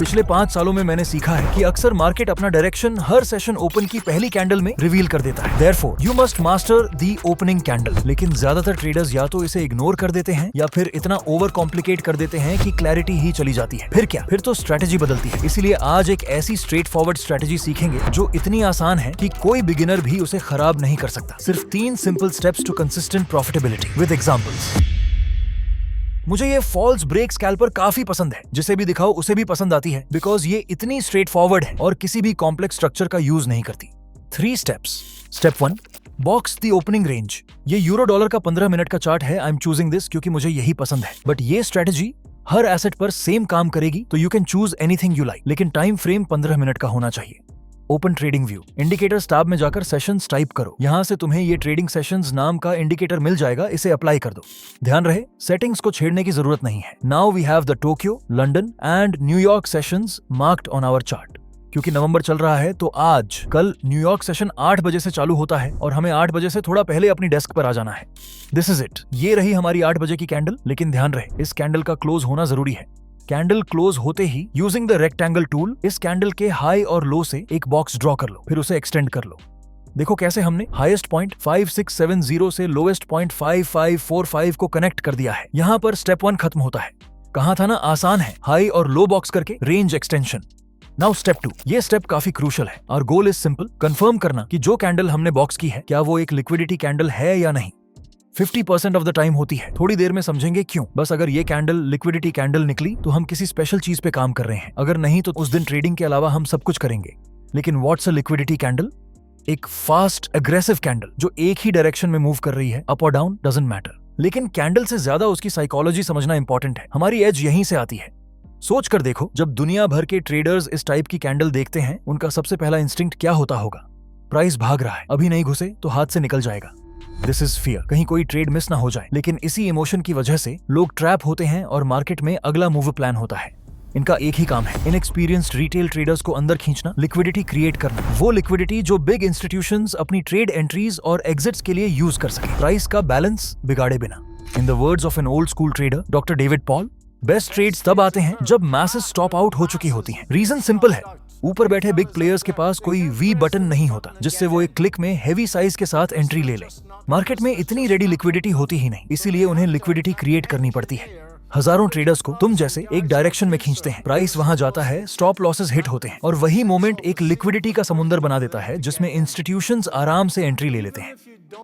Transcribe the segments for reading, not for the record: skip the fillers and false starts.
पिछले 5 सालों में मैंने सीखा है कि अक्सर मार्केट अपना डायरेक्शन हर सेशन ओपन की पहली कैंडल में रिवील कर देता है। Therefore, you must master the opening candle। लेकिन ज्यादातर ट्रेडर्स या तो इसे इग्नोर कर देते हैं या फिर इतना ओवर कॉम्प्लिकेट कर देते हैं कि क्लैरिटी ही चली जाती है। फिर क्या? फिर तो स्ट्रेटेजी बदलती है। इसीलिए आज एक ऐसी स्ट्रेट फॉरवर्ड स्ट्रेटेजी सीखेंगे जो इतनी आसान है कि कोई बिगिनर भी उसे खराब नहीं कर सकता। सिर्फ 3 simple steps to consistent profitability with examples. मुझे ये फॉल्स ब्रेक स्कैल्पर काफी पसंद है। जिसे भी दिखाओ उसे भी पसंद आती है बिकॉज ये इतनी स्ट्रेट फॉरवर्ड है और किसी भी कॉम्प्लेक्स स्ट्रक्चर का यूज नहीं करती। 3 steps. Step 1, box the opening range. ये यूरो डॉलर का 15 मिनट का चार्ट है। आई एम चूजिंग दिस क्योंकि मुझे यही पसंद है। बट ये स्ट्रेटेजी हर एसेट पर सेम काम करेगी, तो you can choose anything you like, लेकिन टाइम फ्रेम 15 मिनट का होना चाहिए। Open trading view. Indicators tab में जाकर सेशंस टाइप करो। यहाँ से तुम्हें ये ट्रेडिंग सेशंस नाम का इंडिकेटर मिल जाएगा, इसे अप्लाई कर दो। ध्यान रहे, सेटिंग्स को छेड़ने की जरूरत नहीं है। Now we have the Tokyo, London and New York sessions marked on our chart. क्योंकि नवंबर चल रहा है तो आज कल न्यूयॉर्क सेशन 8 बजे से चालू होता है और हमें 8 बजे से थोड़ा पहले अपनी डेस्क पर आ जाना है। This is it. ये रही हमारी 8 बजे की कैंडल। लेकिन ध्यान रहे, इस कैंडल का क्लोज होना जरूरी है। कैंडल क्लोज होते ही यूजिंग द रेक्टेंगल टूल इस कैंडल के हाई और लो से एक बॉक्स ड्रॉ कर लो, फिर उसे एक्सटेंड कर लो। देखो कैसे हमने हाईएस्ट पॉइंट 5670 से लोएस्ट पॉइंट 5545 को कनेक्ट कर दिया है। यहाँ पर स्टेप 1 खत्म होता है। कहा था ना, आसान है। हाई और लो बॉक्स करके रेंज एक्सटेंशन। Now step 2। ये स्टेप काफी क्रूशियल है। और गोल इज सिंपल, कंफर्म करना कि जो कैंडल हमने बॉक्स की है क्या वो एक लिक्विडिटी कैंडल है या नहीं। 50% ऑफ द टाइम होती है। थोड़ी देर में समझेंगे क्यों। बस अगर ये कैंडल लिक्विडिटी कैंडल निकली तो हम किसी स्पेशल चीज पे काम कर रहे हैं, अगर नहीं तो उस दिन ट्रेडिंग के अलावा हम सब कुछ करेंगे। लेकिन व्हाट्स अ लिक्विडिटी कैंडल? एक फास्ट एग्रेसिव कैंडल जो एक ही डायरेक्शन में मूव कर रही है, अप और डाउन डजंट मैटर। लेकिन कैंडल से ज्यादा उसकी साइकोलॉजी समझना इंपॉर्टेंट है। हमारी एज यहीं से आती है। सोच कर देखो, जब दुनिया भर के ट्रेडर्स इस टाइप की कैंडल देखते हैं, उनका सबसे पहला इंस्टिंक्ट क्या होता होगा? प्राइस भाग रहा है, अभी नहीं घुसे तो हाथ से निकल जाएगा। दिस इज फियर, कहीं कोई ट्रेड मिस ना हो जाए। लेकिन इसी इमोशन की वजह से लोग ट्रैप होते हैं और मार्केट में अगला मूव प्लान होता है। इनका एक ही काम है, इनएक्सपीरियंस्ड रिटेल ट्रेडर्स को अंदर खींचना, लिक्विडिटी क्रिएट करना। वो लिक्विडिटी जो बिग इंस्टीट्यूशंस अपनी ट्रेड एंट्रीज और एग्जिट्स के लिए यूज कर सके, प्राइस का बैलेंस बिगाड़े बिना। In the words of an old school trader doctor David Paul, best trades तब आते हैं जब मैसेस स्टॉप आउट हो चुकी होती हैं। रीजन सिंपल है, ऊपर बैठे बिग प्लेयर्स के पास कोई वी बटन नहीं होता जिससे वो एक क्लिक में हेवी साइज के साथ एंट्री ले ले। मार्केट में इतनी रेडी लिक्विडिटी होती ही नहीं, इसीलिए उन्हें लिक्विडिटी क्रिएट करनी पड़ती है। हजारों ट्रेडर्स को तुम जैसे एक डायरेक्शन में खींचते हैं, प्राइस वहां जाता है, स्टॉप लॉसेस हिट होते हैं और वही मोमेंट एक लिक्विडिटी का समुंदर बना देता है जिसमें इंस्टीट्यूशंस आराम से एंट्री ले लेते हैं।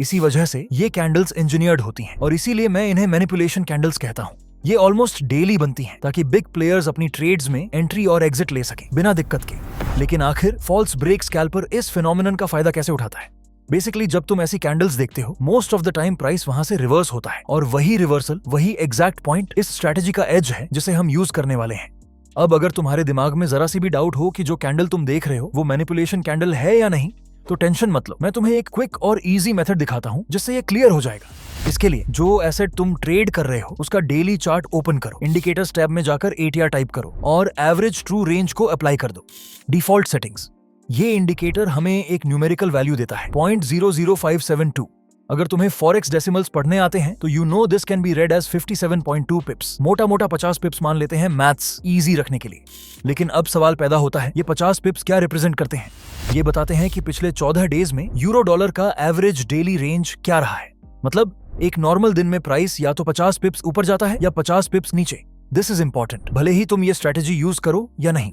इसी वजह से ये कैंडल्स इंजीनियर्ड होती हैं और इसीलिए मैं इन्हें मैनिपुलेशन कैंडल्स कहता हूँ। ये ऑलमोस्ट डेली बनती हैं ताकि बिग प्लेयर्स अपनी ट्रेड्स में एंट्री और एग्जिट ले सके बिना दिक्कत के। लेकिन आखिर फॉल्स ब्रेक स्कैल्पर इस फिनोमिनन का फायदा कैसे उठाता है? बेसिकली जब तुम ऐसी कैंडल्स देखते हो, most of the time price वहां से रिवर्स होता है और वही रिवर्सल, वही एग्जैक्ट पॉइंट इस स्ट्रेटेजी का एज है जिसे हम यूज करने वाले हैं। अब अगर तुम्हारे दिमाग में जरा सी भी डाउट हो कि जो कैंडल तुम देख रहे हो वो मैनिपुलेशन कैंडल है या नहीं, तो टेंशन मत लो। मैं तुम्हें एक क्विक और इजी मेथड दिखाता हूँ जिससे ये क्लियर हो जाएगा। इसके लिए जो एसेट तुम ट्रेड कर रहे हो उसका डेली चार्ट ओपन करो, इंडिकेटर्स टैब में जाकर ATR टाइप करो और एवरेज ट्रू रेंज को अप्लाई कर दो। Default settings. ये इंडिकेटर हमें एक न्यूमेरिकल वैल्यू देता है 0.00572। अगर तुम्हें फॉरेक्स डेसिमल्स पढ़ने आते हैं तो you know this can be read as 57.2 pips. मोटा मोटा 50 पिप्स मान लेते हैं मैथ्स इजी रखने के लिए। लेकिन अब सवाल पैदा होता है, ये 50 पिप्स क्या रिप्रेजेंट करते हैं? ये बताते हैं कि पिछले 14 डेज में यूरो डॉलर का एवरेज डेली रेंज क्या रहा है। मतलब एक नॉर्मल दिन में प्राइस या तो 50 पिप्स ऊपर जाता है या 50 पिप्स नीचे। दिस इज इंपॉर्टेंट, भले ही तुम ये स्ट्रेटेजी यूज करो या नहीं।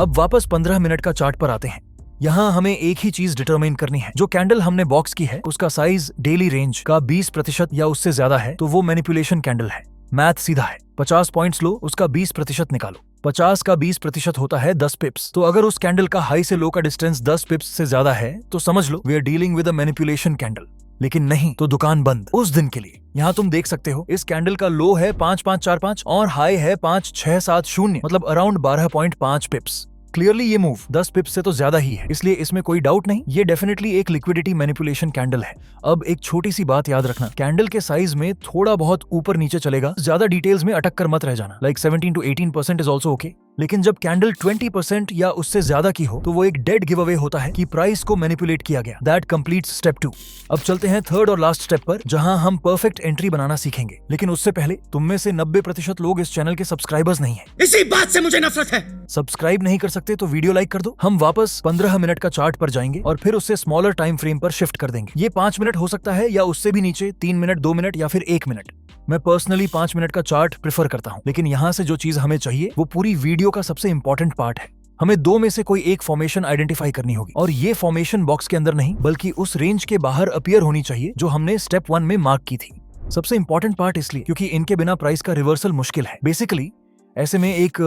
अब वापस 15 मिनट का चार्ट पर आते हैं। यहाँ हमें एक ही चीज डिटरमाइन करनी है, जो कैंडल हमने बॉक्स की है उसका साइज डेली रेंज का 20% या उससे ज्यादा है तो वो मैनिपुलेशन कैंडल है। मैथ सीधा है, 50 पॉइंट्स लो, उसका 20% निकालो। 50 का 20% होता है 10 पिप्स। तो अगर उस कैंडल का हाई से लो का डिस्टेंस 10 पिप्स से ज्यादा है तो समझ लो we are dealing with a manipulation candle. लेकिन नहीं तो दुकान बंद उस दिन के लिए। यहाँ तुम देख सकते हो इस कैंडल का लो है 5545 और हाई है 5670, मतलब अराउंड 12.5 पिप्स। क्लियरली ये मूव 10 पिप्स से तो ज्यादा ही है, इसलिए इसमें कोई डाउट नहीं, ये डेफिनेटली एक लिक्विडिटी मैनिपुलेशन कैंडल है। अब एक छोटी सी बात याद रखना, कैंडल के साइज में थोड़ा बहुत ऊपर नीचे चलेगा, ज्यादा डिटेल्स में अटक कर मत रह जाना। Like 17 to 18% is also okay. लेकिन जब कैंडल 20% या उससे ज्यादा की हो तो वो एक डेड गिव अवे होता है कि प्राइस को मैनिपुलेट किया गया। That completes step 2। अब चलते हैं थर्ड और लास्ट स्टेप पर, जहां हम परफेक्ट एंट्री बनाना सीखेंगे। लेकिन उससे पहले तुम में से 90% लोग इस चैनल के सब्सक्राइबर्स नहीं हैं। इसी बात से मुझे नफरत है। सब्सक्राइब नहीं कर सकते तो वीडियो लाइक कर दो। हम वापस 15 मिनट का चार्ट पर जाएंगे और फिर उससे स्मॉलर टाइम फ्रेम पर शिफ्ट कर देंगे। ये 5 मिनट हो सकता है या उससे भी नीचे, 3 मिनट, 2 मिनट या फिर 1 मिनट। मैं पर्सनली 5 मिनट का चार्ट प्रेफर करता हूं। लेकिन यहाँ से जो चीज हमें चाहिए वो पूरी वीडियो का सबसे इंपॉर्टेंट पार्ट है। हमें दो में से कोई एक फॉर्मेशन आइडेंटिफाई करनी होगी और ये फॉर्मेशन बॉक्स के अंदर नहीं बल्कि उस रेंज के बाहर अपीयर होनी चाहिए जो हमने स्टेप 1 में मार्क की थी। सबसे इंपॉर्टेंट पार्ट इसलिए क्योंकि इनके बिना प्राइस का रिवर्सल मुश्किल है। बेसिकली ऐसे में एक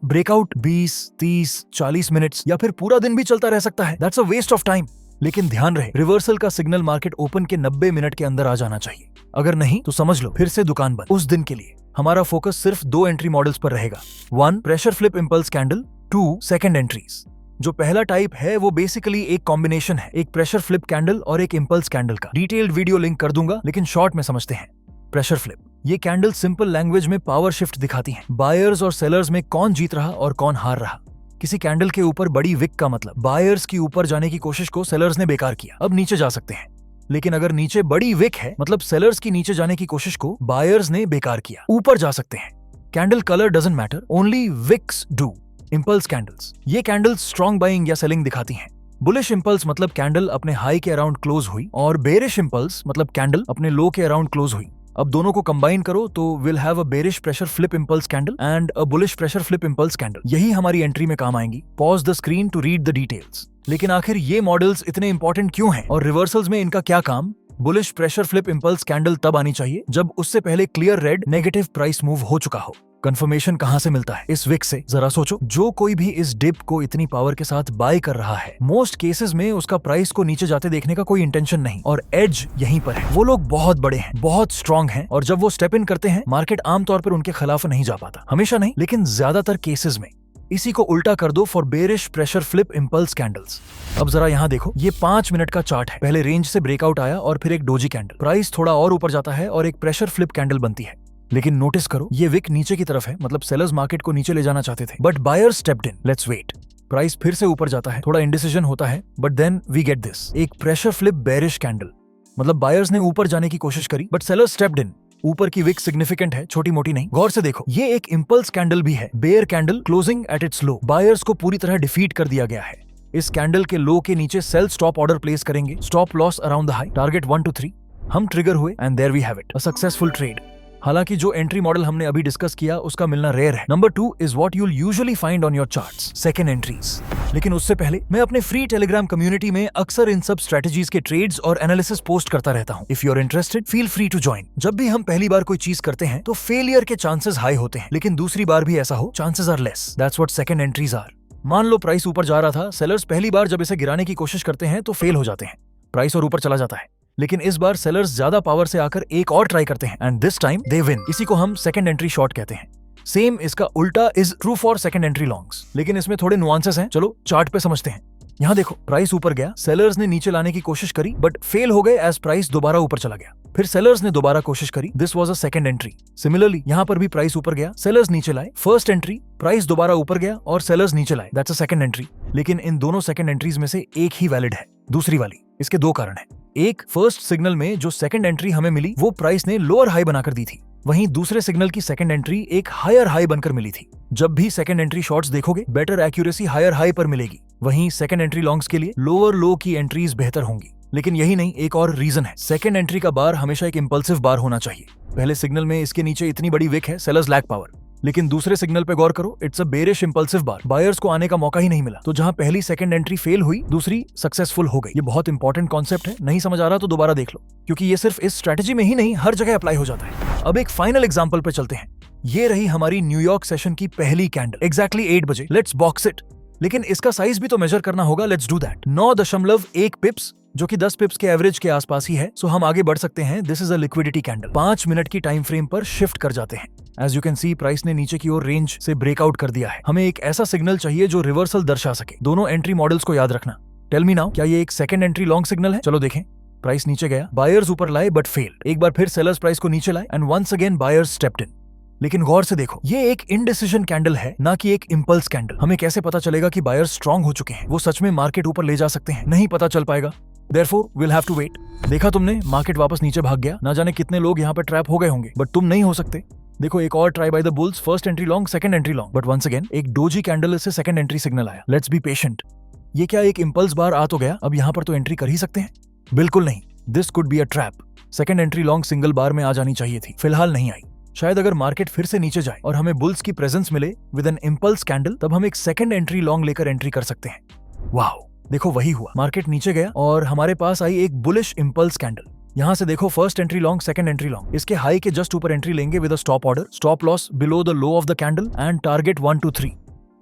ब्रेकआउट 20, 30, 40 मिनट्स या फिर पूरा दिन भी चलता रह सकता है। That's a waste of time. लेकिन ध्यान रहे, रिवर्सल का सिग्नल मार्केट ओपन के 90 मिनट के अंदर आ जाना चाहिए। अगर नहीं तो समझ लो फिर से दुकान बंद। उस दिन के लिए हमारा फोकस सिर्फ 2 एंट्री मॉडल्स पर रहेगा। 1 pressure flip impulse candle, 2 second entries. जो पहला टाइप है वो बेसिकली एक कॉम्बिनेशन है, एक प्रेशर फ्लिप कैंडल और एक इंपल्स कैंडल का। डिटेल्ड वीडियो लिंक कर दूंगा, लेकिन शॉर्ट में समझते हैं। प्रेशर फ्लिप, ये कैंडल सिंपल लैंग्वेज में पावर शिफ्ट दिखाती हैं। बायर्स और सेलर्स में कौन जीत रहा और कौन हार रहा। किसी कैंडल के ऊपर बड़ी विक का मतलब बायर्स की ऊपर जाने की कोशिश को सेलर्स ने बेकार किया, अब नीचे जा सकते हैं। लेकिन अगर नीचे बड़ी विक है मतलब सेलर्स की नीचे जाने की कोशिश को बायर्स ने बेकार किया, ऊपर जा सकते हैं। Candle colour doesn't matter, only wicks do. Impulse candles, ये कैंडल्स स्ट्रॉन्ग बाइंग या सेलिंग दिखाती हैं। बुलिश इंपल्स मतलब कैंडल अपने हाई के अराउंड क्लोज हुई और बेरिश इंपल्स मतलब कैंडल अपने लो के अराउंड क्लोज हुई। अब दोनों को कंबाइन करो तो will have a bearish pressure flip impulse candle and a bullish pressure flip impulse candle. यही हमारी एंट्री में काम आएंगी। Pause the screen to read the details. लेकिन आखिर ये मॉडल्स इतने इंपॉर्टेंट क्यों हैं और रिवर्सल्स में इनका क्या काम? Bullish pressure flip impulse candle तब आनी चाहिए जब उससे पहले clear red negative price move हो चुका हो। कंफर्मेशन कहां से मिलता है? इस विक से। जरा सोचो, जो कोई भी इस डिप को इतनी पावर के साथ बाय कर रहा है, मोस्ट केसेस में उसका प्राइस को नीचे जाते देखने का कोई इंटेंशन नहीं और एज यहीं पर है। वो लोग बहुत बड़े हैं, बहुत स्ट्रांग हैं और जब वो स्टेप इन करते हैं मार्केट आमतौर पर उनके खिलाफ नहीं जा पाता। हमेशा नहीं, लेकिन ज्यादातर केसेस में। इसी को उल्टा कर दो for bearish pressure flip impulse candles. अब जरा यहाँ देखो, ये 5 मिनट का चार्ट है। पहले रेंज से ब्रेकआउट आया और फिर एक डोजी कैंडल, प्राइस थोड़ा और ऊपर जाता है और एक प्रेशर फ्लिप कैंडल बनती है। लेकिन नोटिस करो, ये विक नीचे की तरफ है, मतलब सेलर्स मार्केट को नीचे ले जाना चाहते थे but buyers stepped in. Let's wait. Price फिर से ऊपर जाता है, थोड़ा इंडिसीजन होता है but then we get this, एक प्रेशर फ्लिप बेरिश कैंडल। मतलब बायर्स ने ऊपर जाने की कोशिश करी बट सेलर्स स्टेप्ड इन। ऊपर की विक सिग्निफिकेंट है, छोटी मोटी नहीं। गौर से देखो, ये एक इंपल्स कैंडल भी है, bear candle closing at its low. Buyers को पूरी तरह डिफीट कर दिया गया है। इस कैंडल के लो के नीचे सेल स्टॉप ऑर्डर प्लेस करेंगे, stop loss around the high, target 1 to 3। हम ट्रिगर हुए and there we have it, a successful trade. हालांकि जो एंट्री मॉडल हमने अभी डिस्कस किया उसका मिलना रेयर है। Number 2 is what you'll usually find on your charts, second entries. लेकिन उससे पहले मैं अपने फ्री टेलीग्राम कम्युनिटी में अक्सर इन सब स्ट्रेटजीज के ट्रेड्स और एनालिसिस पोस्ट करता रहता हूं। If you are interested feel free to join. जब भी हम पहली बार कोई चीज करते हैं तो फेलियर के चांसेस हाई होते हैं, लेकिन दूसरी बार भी ऐसा हो chances are less. That's what second entries are. मान लो प्राइस ऊपर जा रहा था, सेलर्स पहली बार जब इसे गिराने की कोशिश करते हैं तो फेल हो जाते हैं, प्राइस और ऊपर चला जाता है। लेकिन इस बार सेलर्स ज्यादा पावर से आकर एक और ट्राई करते हैं and this time they win. इसी को हम सेकंड एंट्री शॉर्ट कहते हैं। सेम इसका उल्टा is true for second entry longs, लेकिन इसमें थोड़े नुआंसेस हैं। चलो चार्ट पे समझते हैं। यहाँ देखो, प्राइस ऊपर गया, सेलर्स ने नीचे लाने की कोशिश करी बट फेल हो गए एज प्राइस दोबारा ऊपर चला गया। फिर सेलर्स ने दोबारा कोशिश करी, this was a second entry. Similarly यहाँ पर भी प्राइस ऊपर गया, सेलर्स नीचे लाए, फर्स्ट एंट्री, प्राइस दोबारा ऊपर गया और सेलर्स नीचे लाए, दैट्स अ सेकंड एंट्री। लेकिन इन दोनों सेकंड एंट्रीज में से एक ही वैलिड है, दूसरी वाली। इसके 2 कारण हैं। एक, फर्स्ट सिग्नल में जो सेकंड एंट्री हमें मिली वो प्राइस ने लोअर हाई बनाकर दी थी, वहीं दूसरे सिग्नल की सेकंड एंट्री एक हायर हाई बनकर मिली थी। जब भी सेकंड एंट्री शॉर्ट्स देखोगे बेटर एक्यूरेसी हायर हाई पर मिलेगी, वहीं सेकंड एंट्री लॉन्ग्स के लिए लोअर लो की एंट्रीज बेहतर होंगी। लेकिन यही नहीं, एक और रीजन है। सेकंड एंट्री का बार हमेशा एक इंपल्सिव बार होना चाहिए। पहले सिग्नल में इसके नीचे इतनी बड़ी विक है, सेलर्स लैक पावर, लेकिन दूसरे सिग्नल पे गौर करो, it's a bearish impulsive bar, buyers को आने का मौका ही नहीं मिला। तो जहां पहली सेकंड एंट्री फेल हुई, दूसरी सक्सेसफुल हो गई। ये बहुत इंपॉर्टेंट कॉन्सेप्ट है, नहीं समझ आ रहा तो दोबारा देख लो, क्योंकि ये सिर्फ इस स्ट्रेटेजी में ही नहीं हर जगह अप्लाई हो जाता है। अब एक फाइनल एग्जांपल पे चलते हैं। ये रही हमारी न्यूयॉर्क सेशन की पहली कैंडल, एग्जैक्टली 8 बजे। Let's box it. लेकिन इसका साइज भी तो मेजर करना होगा, लेट्स डू दैट। 9.1 पिप्स, जो कि 10 पिप्स के एवरेज के आसपास ही है, सो हम आगे बढ़ सकते हैं। This is a liquidity candle. 5 minute की टाइम फ्रेम पर शिफ्ट कर जाते हैं। As you can see, price ने नीचे की ओर रेंज से ब्रेकआउट कर दिया है। हमें एक ऐसा सिग्नल चाहिए जो रिवर्सल दर्शा सके। दोनों एंट्री मॉडल्स को याद रखना। टेल मी नाउ, क्या ये एक सेकंड एंट्री लॉन्ग सिग्नल है? चलो देखें। प्राइस नीचे गया, बायर्स ऊपर लाए बट फेल्ड। एक बार फिर सेलर्स प्राइस को नीचे लाए and once again buyers stepped in. लेकिन गौर से देखो, ये एक इनडिसीजन कैंडल है, ना कि एक इम्पल्स कैंडल। हमें कैसे पता चलेगा कि बायर्स स्ट्रांग हो चुके हैं? वो सच में मार्केट ऊपर ले जा सकते हैं? नहीं पता चल पाएगा। Therefore, we'll have to wait. देखा तुमने, मार्केट वापस नीचे भाग गया। ना जाने कितने लोग यहाँ पे ट्रैप हो गए होंगे, बट तुम नहीं हो सकते। देखो, एक और try by the bulls, first entry long, second entry long, but once again एक डोजी कैंडल से सेकंड एंट्री सिग्नल आया। Let's be patient. ये क्या एक इम्पल्स बार आ तो गया? अब यहाँ पर तो एंट्री कर ही सकते हैं? बिल्कुल नहीं। This could be a trap. Second entry long single bar में आ जानी चाहिए थी, फिलहाल नहीं आई। शायद अगर मार्केट फिर से नीचे जाए और हमें बुल्स की प्रेजेंस मिले विद एन इम्पल्स कैंडल, तब हम एक सेकंड एंट्री लॉन्ग लेकर एंट्री कर सकते हैं। वाओ, देखो वही हुआ। मार्केट नीचे गया और हमारे पास आई एक बुलिश इम्पल्स कैंडल। यहाँ से देखो, first entry long, second entry long. इसके हाई के जस्ट ऊपर एंट्री लेंगे with a stop order, stop loss below the low of the candle and target 1 to 3।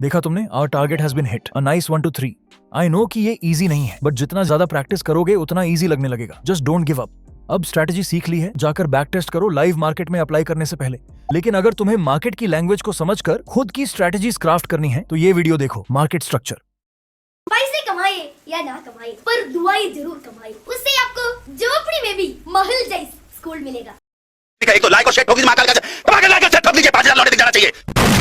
देखा तुमने, our target has been hit, a nice 1 to 3। I know कि ये easy नहीं है, बट जितना ज्यादा प्रैक्टिस करोगे उतना इजी लगने लगेगा। Just don't give up. अब स्ट्रैटेजी सीख ली है, जाकर बैक टेस्ट करो लाइव मार्केट में अप्लाई करने से पहले। लेकिन अगर तुम्हें मार्केट की लैंग्वेज को समझकर खुद की स्ट्रैटेजीज क्राफ्ट करनी है, तो ये वीडियो देखो, मार्केट स्ट्रक्चर। पैसे कमाए या ना कमाए, पर दुआएं जरूर कमाए। उससे आपको झोपड़ी में भी महल जैसा स्कूल मिलेगा। एक तो लाइक और शेयर ठोक दीजिए, महाकाल का लाइक और शेयर ठोक दीजिए, 5000 लौटे दिख जाना चाहिए।